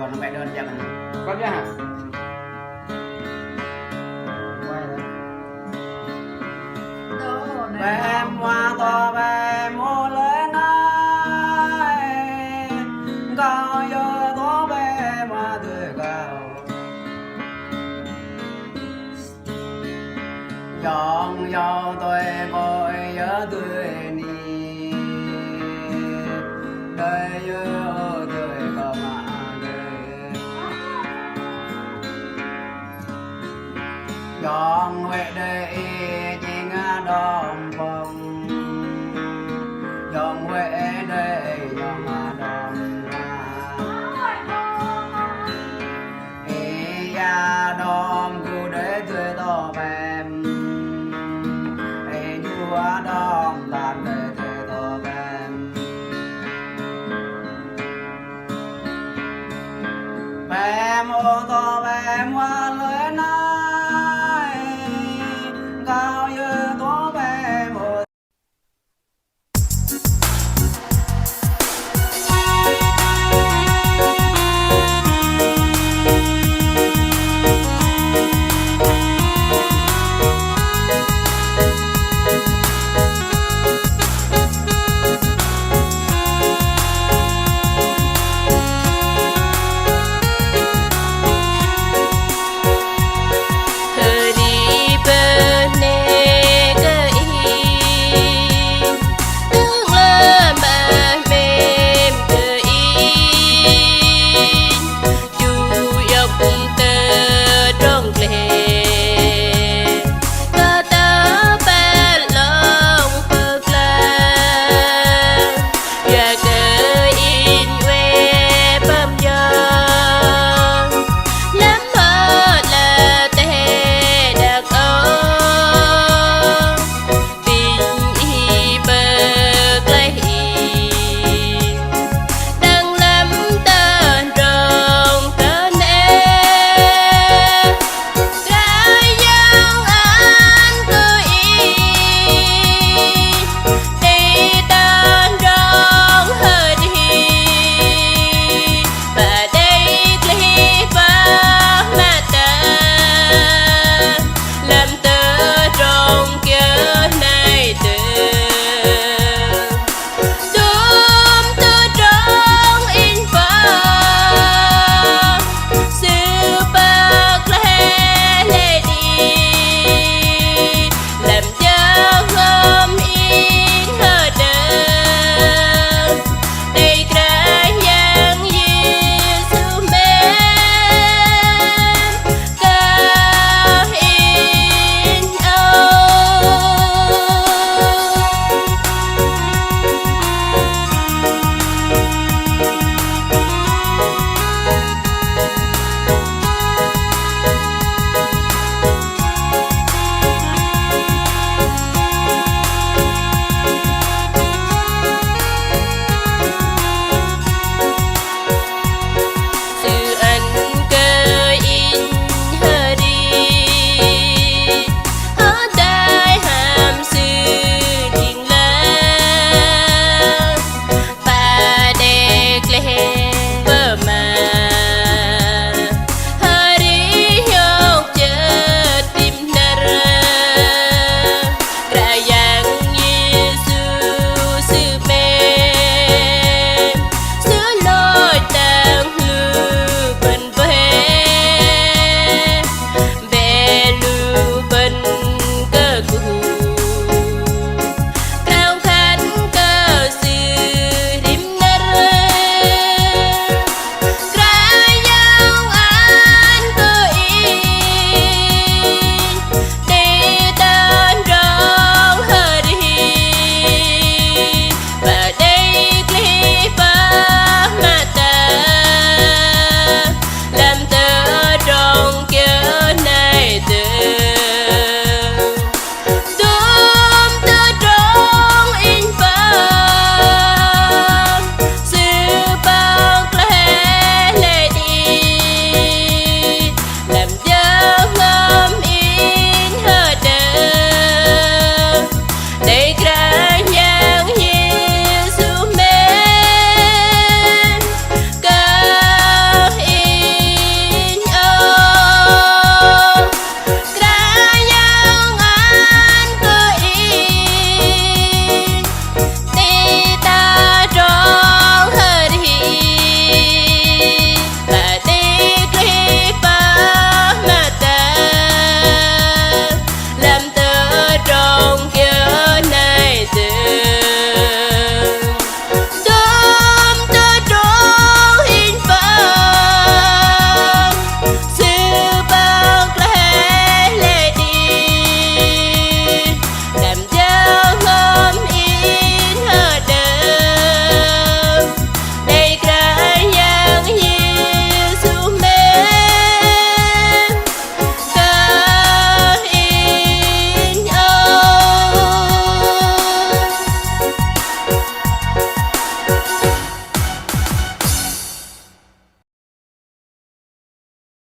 còn nó mẹ đơn cho mình con nhá bé hoa to bé mua lên ai cao giờ to bé mà tươi cao dọn dò tôi coi nhớ tươi ni đời nhớ tươi có mà đời dọn về đây chỉ ngã đom bông dọn về đây dọn ngã đom ra đom cu để tươi to bèm chúa đom tàn để tươi to bèm bèm ô to bèm hoa